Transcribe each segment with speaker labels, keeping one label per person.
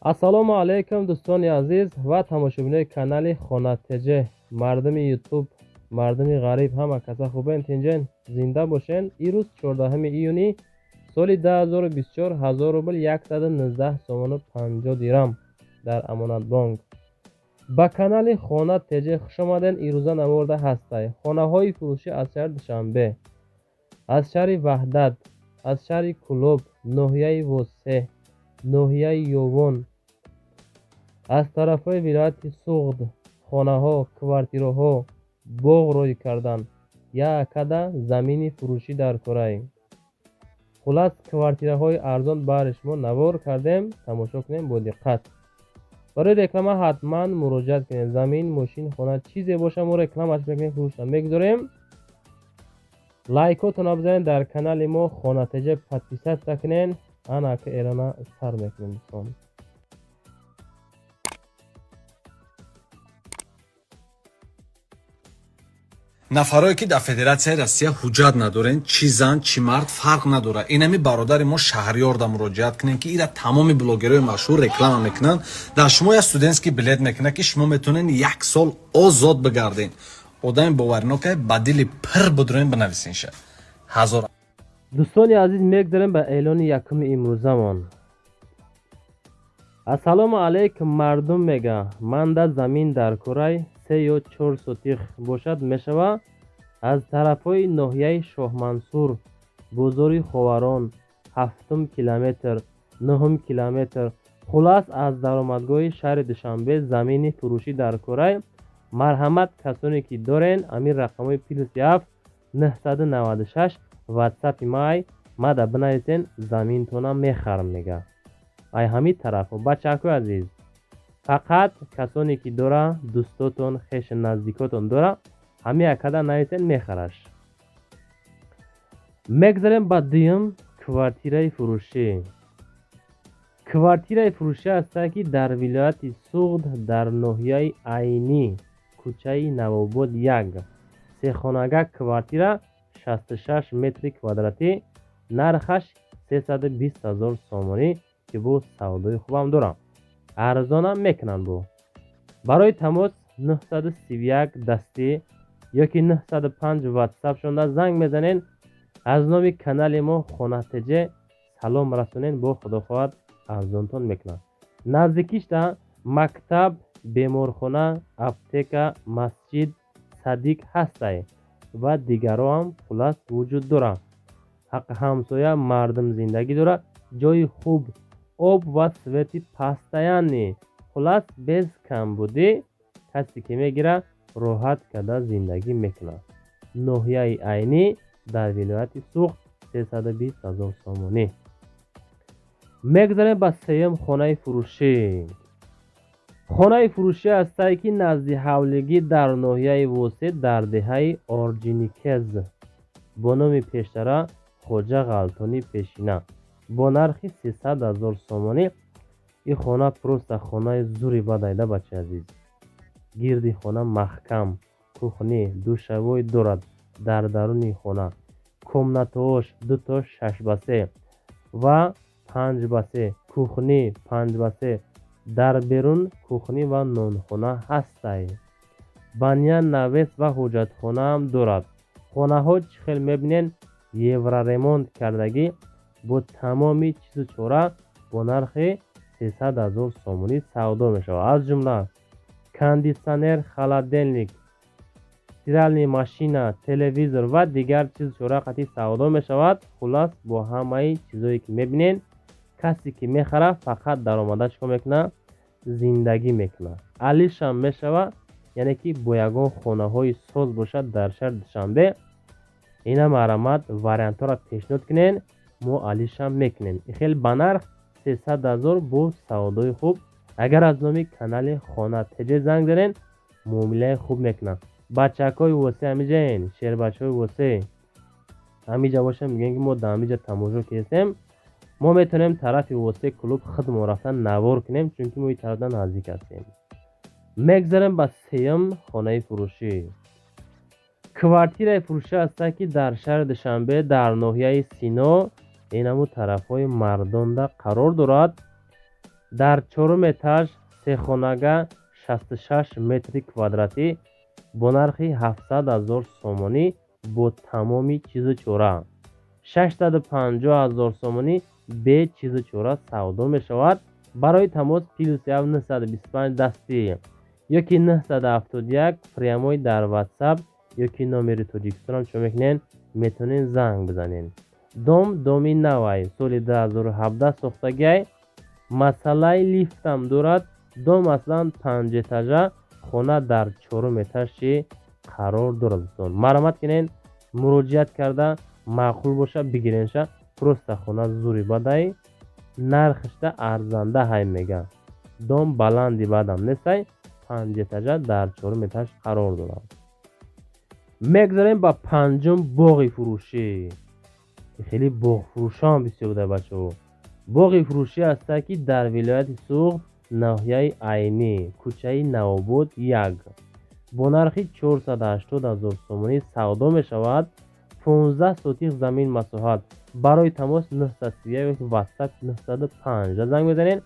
Speaker 1: ассалому алайкум дӯстони азиз ва тамошобинони канали хонатеҷе. Мардами ютуб, мардами ғариб, ҳама каса хубен? Тинҷен зинда бошен. ирӯз 14 июни соли 2024 1000 рубл 119 сомону 50 дирам дар амонатбонк. ба канали хонатеҷе хушомаден. ирӯза наморда ҳастай хонаҳои фурӯшӣ аз шаҳри Душанбе, аз шаҳри Ваҳдат, аз шаҳри Кӯлоб, ноҳияи Восеҳ, ноҳияи Ёвон, аз тарафҳои вилояти Суғд хонаҳо, квартираҳо, боғ рой кардан. Якада замини фурӯшӣ дар кораи. Хулас квартираҳои арзон баҳри шумо навор кардем. Тамошо кунем бо диққат. барои реклама ҳатман муроҷиат кунем. Замин, мошин, хона чизе боша мо рекламаш мекунем, фурӯшта мегузорем. лайкотона бизанед. дар канали мо хонатеҷе подписатсия кунен. ана ка эрана сар мекунем дӯстон.
Speaker 2: нафарое ки дар федератсияи Россия ҳуҷҷат надорен, чи зан чи мард фарқ надорад. Инами бародари мо Шаҳрёр да муроҷиат кунен ки ира тамоми блогерои машҳур реклама мекунанд. Дар шумо я студентский билет мекунад ки шумо метавонед 1 сол озод бигарден. одами боваринокай ба дили пир будроин бинависинша. ҳазор
Speaker 1: дӯстони азиз, мегзарем ба эълони якуми имрӯзамон. ассалому алайкум мардум мега манда замин дар курай 3 ё 4 сотиқ бошад мешава. аз тарафҳои ноҳияи Шоҳмансур, бозори Ховарон 7 километр, 9 километр, хулас аз даромадгоҳи шаҳри Душанбе замини фурӯшӣ дар курай. марҳамат касоне ки дорен амин рақамҳои +7 996 ватсапи май мада бинависен, заминтона мехарм мега. ай ҳамин тарафҳо бачаҳкои азиз, фақат касоне ки дора, дӯстотон, хеши наздикотон дора, ҳамин якада нависен, мехараш. мегзарем ба дуюм квартираи фурӯшӣ. квартираи фурӯшӣ ҳастад ки дар вилояти Суғд дар ноҳияи Айнӣ, кӯчаи Навобод 1 сехонага квартира 66 метри квадратӣ, нархаш 320 000 сомонӣ ки бо савдои хубам дорам. арзонам мекунанд бо. барои тамос 931 дастӣ ёки 905 ватсап шонда занг мезанен. аз номи канали мо хонатеҷе салом расонен. бо худохоҳад арзонтон мекунанд. наздикишда мактаб, беморхона, аптека, масҷид, садиқ ҳастай ва дигароам хулас вуҷуд дорад. ҳаққи ҳамсоя мардум зиндагӣ дорад. ҷойи хуб, об ва свети пастаяни. хулас без камбудӣ касе ки мегира роҳат карда зиндагӣ мекунад. ноҳияи Айнӣ дар вилояти Суғд 320 000 сомонӣ. мегзарем ба сеюм хонаи фурӯшӣ. хонаи фурӯшӣ ҳастае ки назди ҳавлигӣ дар ноҳияи Восеъ дар деҳаи Орҷиникез бо номи пештара Хоҷа Ғалтонӣ Пешина бо нархи 300 000 сомонӣ. ин хона просто хонаи зури бадайда бачаи азиз. гирди хона маҳкам, кухни, душавой дорад. дар даруни хона комнатаош 2 6 ва 5 кухни 5 дар берун кухни ва нонхона ҳастай. баня, навес ва ҳоҷатхонаам дорад. хонаҳо чӣ хел мебинен, евроремонт кардагӣ бо тамоми чизу чора бо нархи 300 000 сомонӣ савдо мешавад. аз ҷумла кондитсионер, холодильник, стиральная машина, телевизор ва дигар чизу чора қатӣ савдо мешавад. хулас бо ҳамаи чизое ки мебинен, касе ки мехара фақат даромада чико мекуна, зиндагӣ мекуна. алишам мешава, яъне ки бо ягон хонаҳои соз бошад дар шаҳри Душанбе. ина марҳамат вариантҳоро пешниҳод кунен, мо алишам мекунем. хел ба нарх 300 000 бо савдои хуб. агар аз номи канали хонатеҷе занг занен, муомилаи хуб мекунам. бачакҳои Восеъ амиҷаен, шербачаҳои Восеъ амиҷа бошем, мегӯем ки мо дар амиҷа тамошо кардем. мо метавонем тарафи Восеъ клуб хидмо рафтан навор кунем, чунки мо ин тарафда наздик ҳастем. мегзарем ба сеюм хонаи фурӯшӣ. квартираи фурӯшӣ ҳастад ки дар шаҳри Душанбе дар ноҳияи Сино инаму тарафҳои Мардонда қарор дорад. дар чорум этаж сехонага 66 метри квадратӣ бо нархи 700 000 сомонӣ бо тамоми чизу чора, 650 000 сомонӣ бе чизу чора савдо мешавад. барои тамос +7 925 дастӣ ёки 971 прямой дар ватсап ёки номери тоҷикистонам чо мекунен метавонен занг бизанен. доми навай соли 2017 сохтагиай. масъалаи лифтам дорад. дом аслан 5 этажа, хона дар 4 этажи қарор дорад. марҳамат кунен, муроҷиат карда маъқул боша бигиренша. просто хона зури бадай, нархишда арзанда ҳай мега. дом баланди бадам нестай, 5 этажа дар 4 этаж қарор дорад. мегзарем ба панҷум боғи фурӯшӣ. хеле боғфурӯшон бисёр буда бачаҳо. боғи фурӯшӣ ҳастае ки дар вилояти Суғд, наҳияи Айнӣ, кӯчаи Навобод 1 бо нархи 480 000 сомонӣ савдо мешавад. 15 сотих замин масоҳат. барои тамос 931 ватсап 905 занг мезанед.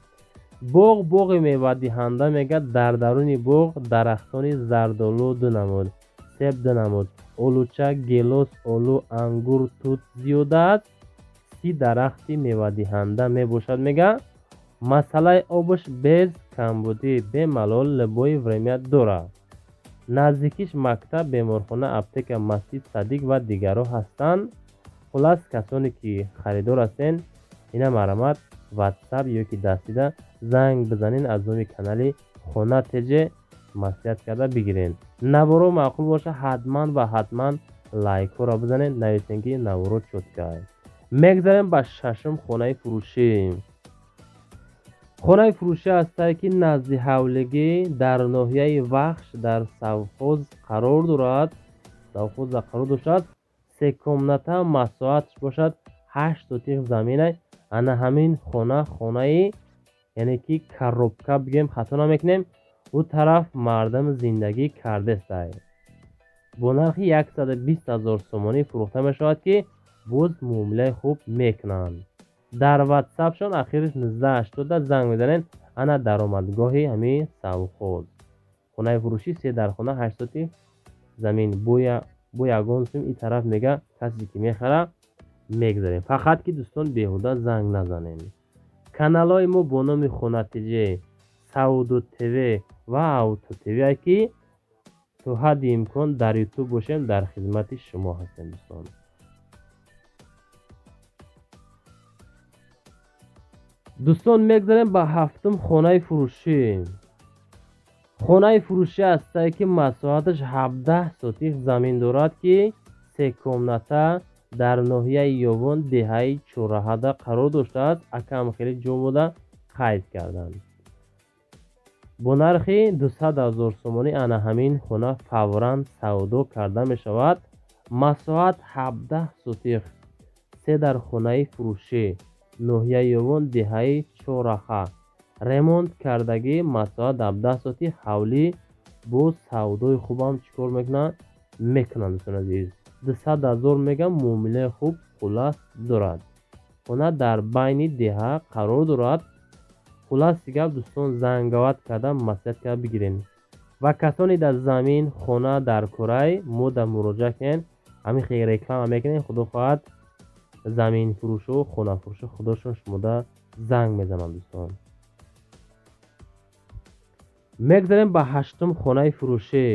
Speaker 1: боғи мевадиҳанда мегӯяд дар даруни боғ дарахтони зардолу 2 намуд, себ 2 намуд, олуча, гелос, олу, ангур, тут зиёда аст. 30 дарахти мевадиҳанда мебошад мега. масъалаи обш без камбудӣ бемалол любое время дорад. наздикиш мактаб, беморхона, аптека, масҷид, садиқ ва дигарҳо ҳастанд. хулас касоне ки харидор ҳастен, ина марҳамат ватсап ёки дастида занг бизанен, аз номи канали хона тж маслиҳат карда бигирен. наворо маъқул боша ҳатман ва ҳатман лайкҳоро бизанен, нависен ки наворо чотка. мегзарем ба шашум хонаи фурӯшӣ. хонаи фурӯшӣ ҳастае ки назди ҳавлигӣ дар ноҳияи Вахш дар совхоз қарор дорад. совхоза қарор дошад. 3 комната масоҳатш бошад. 8 сотих заминай. ана ҳамин хонаи яъне ки коробка бигем хато намекунем. ӯ тараф мардам зиндагӣ кардестай. бо нархи 120 000 сомонӣ фурӯхта мешавад ки боз муомилаи хуб мекунанд. дар ватсапшон ахириш 1980 занг мезанен. ана даромадгоҳи ҳамин совхоз. хонаи фурӯшӣ 3 дар хона 8 сотих замин бо ягон сум. ин тараф мега касе ки мехара мегзарем. фақат ки дӯстон беҳуда занг назанем. каналҳои мо бо номи Хона ТЖ, Сауду ТВ ва Авто ТВ ки то ҳадди имкон дар ютуб бошем, дар хизмати шумо ҳастем дӯстон. дӯстон мегзарем ба ҳафтум хонаи фурӯшӣ. хонаи фурӯшӣ ҳастае ки масоҳаташ 17 сотих замин дорад ки 3 комната дар ноҳияи Ёвон деҳаи Чораҳада қарор доштааст. акам хеле ҷо буда қайд карданд. бо нархи 200 000 сомонӣ ана ҳамин хона фавран савдо карда мешавад. масоҳат 17 сотих. 3 дар хонаи фурӯшӣ, ноҳияи Ёвон деҳаи Чораха, ремонт кардагӣ. масоҳат 17 сотих. ҳавлӣ бо савдои хубам чикор мекунанд дӯстон азиз. 200 000 мегам, муомилаи хуб хулас дорад. хона дар байни деҳа қарор дорад. хуласи гап дӯстон зангават карда маслиҳат карда бигирен. ва касони дар замин хона дар кӯрай мода муроҷиат кунен. ҳамин хеле реклама мекунен. худо хоҳад заминфурӯшу хонафурӯшу худошон шумода занг мезананд дӯстон. мегзарем ба ҳаштум хонаи фурӯшӣ.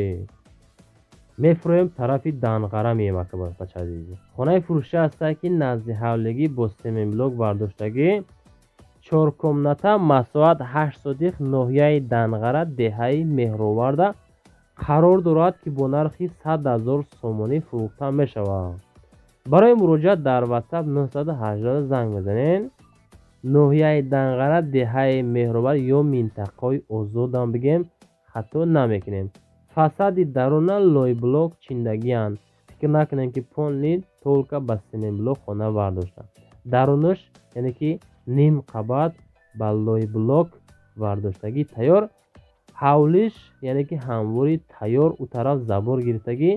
Speaker 1: мефурӯем тарафи Данғара меемакабачаазиз. хонаи фурӯшӣ ҳастае ки назди ҳавлигӣ бо семинблок бардоштагӣ. 4 комната масоҳат 8 сотих, ноҳияи Данғара деҳаи Меҳроварда қарор дорад ки бо нархи 100 000 сомонӣ фурӯхта мешавад. барои муроҷиат дар ватсап 980 занг мезанен. ноҳияи Данғара деҳаи Меҳровар ё минтақаи озодам бигем хато намекунем. фасади даруна лойблок чиндагиянд. фикр накунем ки полни толка ба семинблок хона вардошта. дарунаш яъне ки ним қабат ба лойблок вардоштагӣ тайёр. ҳавлиш яъне ки ҳамвори тайёр. ӯ тараф забор гирифтагӣ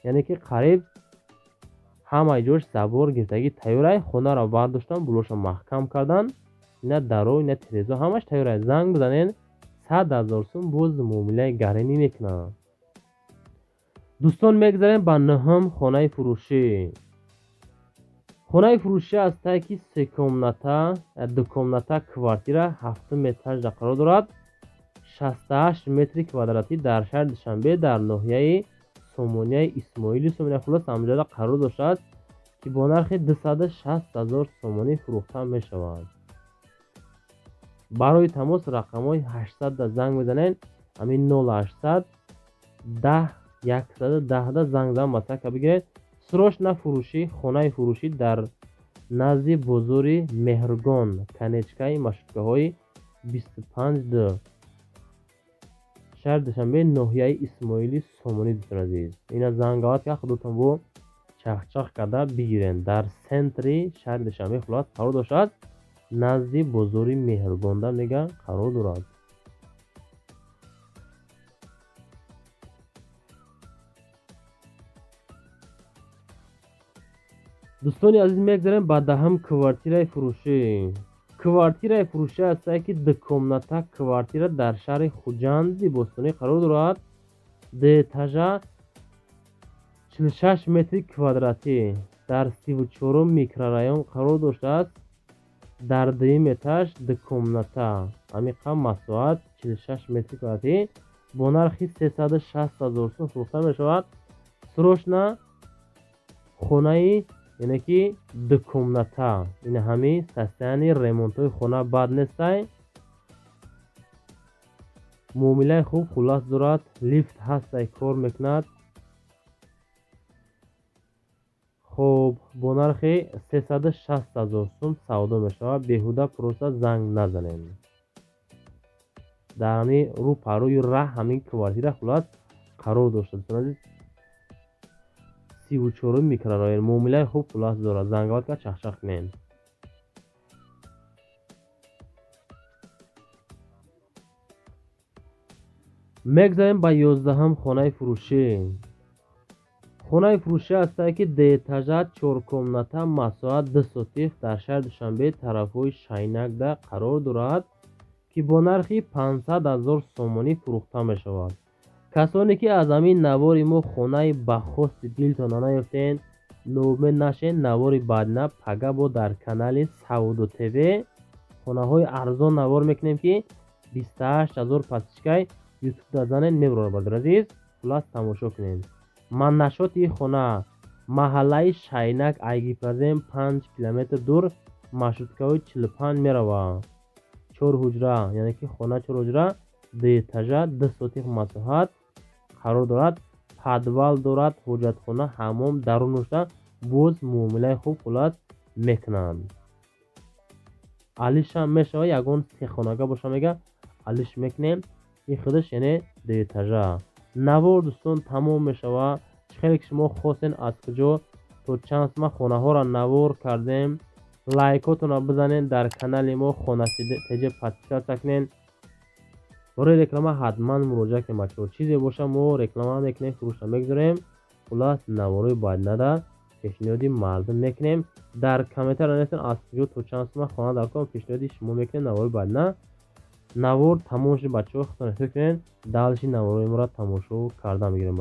Speaker 1: яъне ки қариб ҳамаи ҷош забор гирифтагӣ тайёрай. хонаро вардоштан, булоша маҳкам кардан. اینا درو اینا تلویزیون همش تیاره. زنگ بزنین 100,000 سوم باز معامله گرمی میکنن. دوستان میگذاریم با نهم خانه فروشی. خانه فروشی است که 3 کمناته 2 کمناته کوارتیر 7 متر قرار دارد. 68 متر کвадрати در شهر دوشنبه در ناحیه سومونیای اسماعیلی سومونی خلاص همونجا قرار داشته است که با نرخ 260,000 سومانی فروخته می شود. برای تماس رقم‌های 800 زنگ بزنین. همین 0800 10 110 زنگ زدن مثلا که بگیرید. سروشنا فروشی خانه فروشی در نزد بازار مهرگان کنیچکای مشتکه‌های 25 شهر دوشنبه ناحیه اسماعیلی سومونی دوستان عزیز. اینا زنگات که خودتون بو چخچخ کرده بگیرین. در سنتری شهر دوشنبه خلاص قرار داشته نزد بازار مهرگان دا میگن قرار دارد. دوستانی عزیز میگذاریم با دهم کوارتیر فروشی. کوارتیر فروشی است که 2 کمناته کوارتیر در شهر خوجند بوستانی قرار دارد. ده تاجا 46 متر کвадрати در 34 میکرورایون قرار داشته است. در 2 مترش 2 کمناته عمیقا مساحت 46 متر کвадрати با نرخ 360,000 سوم فروخته می شود. سروشنا خانه یعنی که 2 کمناته این همه سستانی ریمونتوی خانه بد نیست. معامله خوب خلاص دارد. لیفت هست کار میکند. خب با نرخ 360,000 سوم سودا می شود. بیهوده پروسه زنگ نزنین. در همین رو پروی ره همین کوارتیر خلاص قرار داشته است. 34 میکرورایون معامله خوب خلاص دارد. زنگات که چخچخ کنین. میگذاریم با 11 خانه فروشی. خانه فروشی است که 2 اتاژه 4 کمناته مساحت 2 سوتیق در شهر دوشنبه طرفهای شینک دا قرار دارد که با نرخ 500,000 سومانی فروخته می شود. کسانی که از همین نوار ما خانه بخواست دلتان نیفتین نومید نشین. نوار بعد نه پگه با در کانال سعودو تیوی خانه های ارزان نوار میکنیم که 28,000 پسیشکای یوتیوب دازنه نبرار بردار عزیز. خلاص تماشا کنین. من نشاتی خانه محله شینک ایگی پرزیم 5 کیلومتر دور مشروطکه های 45 میروه. 4 حجره یعنی که خانه 4 حجره 2 اتاژه 2 سوتیق مساحت قرار دارد. پدوال دارد. حجت خانه حمام درونشتا باز معامله خوب خلاص میکنند. علیش هم میشه یگون 3 خانگاه باشه میگه علیش میکنیم. این خودش یعنی 2 اتاژه. نوار دوستان تمام میشه. خیلی که شما خواستین از کجا تو چند ما خانه ها را نوار کردیم. لایکاتون را بزنین. در کانال ما خانه تیجه پاتیکا تکنین. برای رکلامه حتما مراجعه کنیم بچه‌ها. چیزی باشه ما رکلامه میکنیم فروش میگذاریم. خلاص نوارای باید نده پیشنهادی مردم میکنیم. در کامنتر نوشتین از کجا تو چند ما خانه در کام پیشنهادی شما میکنیم. نوار باید نه نوار تماشا بچه‌ها خودتون فکر کنین. دالشی نوارای ما را تماشا کرده میگیریم.